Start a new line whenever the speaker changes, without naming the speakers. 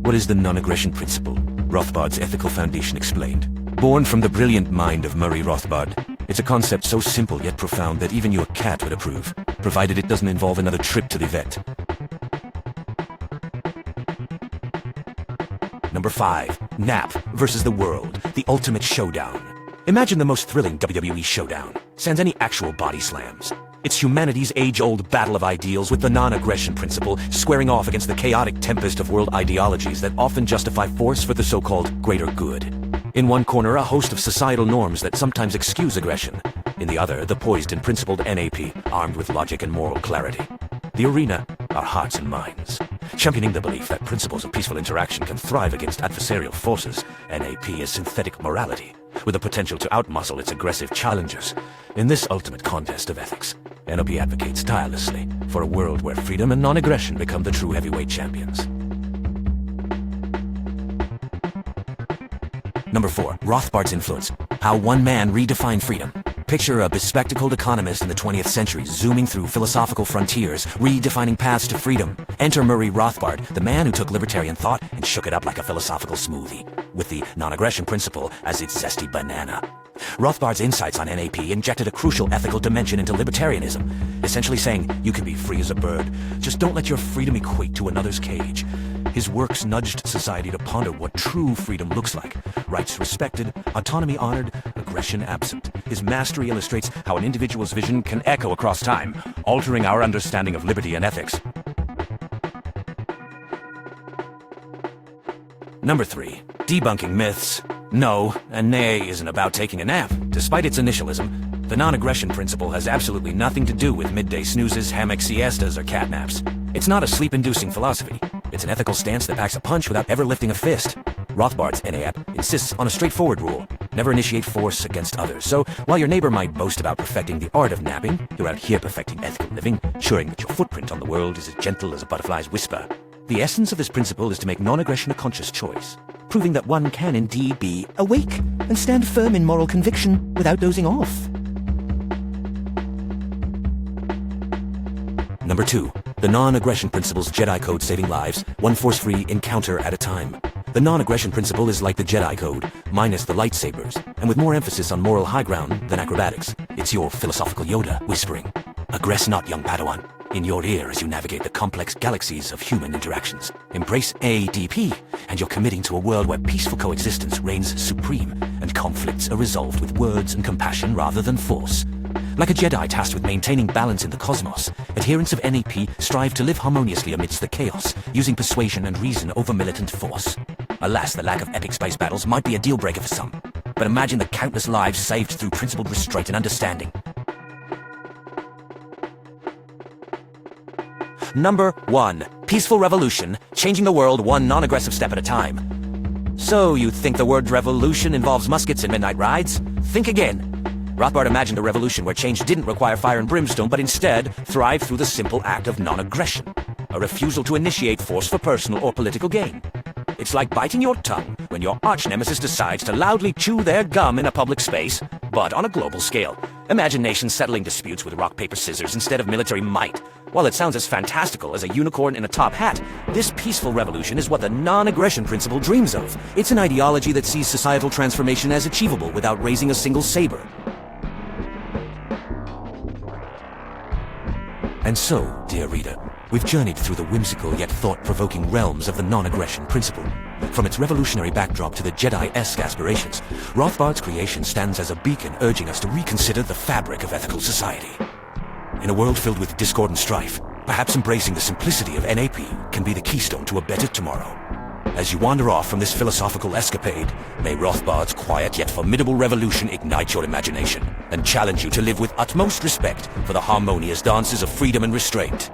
What is the non-aggression principle? Rothbard's ethical foundation explained. Born from the brilliant mind of Murray Rothbard, it's a concept so simple yet profound that even your cat would approve, provided it doesn't involve another trip to the vet. Number 5. Nap versus the world, the ultimate showdown. Imagine the most thrilling WWE showdown, sans any actual body slams. It's humanity's age-old battle of ideals with the non-aggression principle squaring off against the chaotic tempest of world ideologies that often justify force for the so-called greater good. In one corner, a host of societal norms that sometimes excuse aggression. In the other, the poised and principled NAP, armed with logic and moral clarity. The arena, our hearts and minds. Championing the belief that principles of peaceful interaction can thrive against adversarial forces, NAP is synthetic morality, with the potential to outmuscle its aggressive challengers. In this ultimate contest of ethics, NOP advocates tirelessly for a world where freedom and non-aggression become the true heavyweight champions. Number 4. Rothbard's influence. How one man redefined freedom. Picture a bespectacled economist in the 20th century zooming through philosophical frontiers, redefining paths to freedom. Enter Murray Rothbard, the man who took libertarian thought and shook it up like a philosophical smoothie, with the non-aggression principle as its zesty banana. Rothbard's insights on NAP injected a crucial ethical dimension into libertarianism, essentially saying, you can be free as a bird, just don't let your freedom equate to another's cage. His works nudged society to ponder what true freedom looks like. Rights respected, autonomy honored, aggression absent. His mastery illustrates how an individual's vision can echo across time, altering our understanding of liberty and ethics. Number 3. Debunking myths. No, a nay isn't about taking a nap. Despite its initialism, the non-aggression principle has absolutely nothing to do with midday snoozes, hammock siestas, or catnaps. It's not a sleep-inducing philosophy. It's an ethical stance that packs a punch without ever lifting a fist. Rothbard's NAP insists on a straightforward rule: never initiate force against others. So, while your neighbor might boast about perfecting the art of napping, you're out here perfecting ethical living, ensuring that your footprint on the world is as gentle as a butterfly's whisper. The essence of this principle is to make non-aggression a conscious choice, proving that one can indeed be awake and stand firm in moral conviction without dozing off. Number 2. The non-aggression principle's Jedi code saving lives, one force-free encounter at a time. The non-aggression principle is like the Jedi code, minus the lightsabers, and with more emphasis on moral high ground than acrobatics. It's your philosophical Yoda whispering, "Aggress not, young Padawan," in your ear as you navigate the complex galaxies of human interactions. Embrace ADP, and you're committing to a world where peaceful coexistence reigns supreme, and conflicts are resolved with words and compassion rather than force. Like a Jedi tasked with maintaining balance in the cosmos, adherents of NAP strive to live harmoniously amidst the chaos, using persuasion and reason over militant force. Alas, the lack of epic space battles might be a deal-breaker for some, but imagine the countless lives saved through principled restraint and understanding. Number 1. Peaceful revolution, changing the world one non-aggressive step at a time. So, you think the word revolution involves muskets and midnight rides? Think again. Rothbard imagined a revolution where change didn't require fire and brimstone, but instead thrived through the simple act of non-aggression, a refusal to initiate force for personal or political gain. It's like biting your tongue when your arch-nemesis decides to loudly chew their gum in a public space, but on a global scale. Imagine nations settling disputes with rock, paper, scissors instead of military might. While it sounds as fantastical as a unicorn in a top hat, this peaceful revolution is what the non-aggression principle dreams of. It's an ideology that sees societal transformation as achievable without raising a single saber. And so, dear reader, we've journeyed through the whimsical yet thought-provoking realms of the non-aggression principle. From its revolutionary backdrop to the Jedi-esque aspirations, Rothbard's creation stands as a beacon urging us to reconsider the fabric of ethical society. In a world filled with discord and strife, perhaps embracing the simplicity of NAP can be the keystone to a better tomorrow. As you wander off from this philosophical escapade, may Rothbard's quiet yet formidable revolution ignite your imagination and challenge you to live with utmost respect for the harmonious dances of freedom and restraint.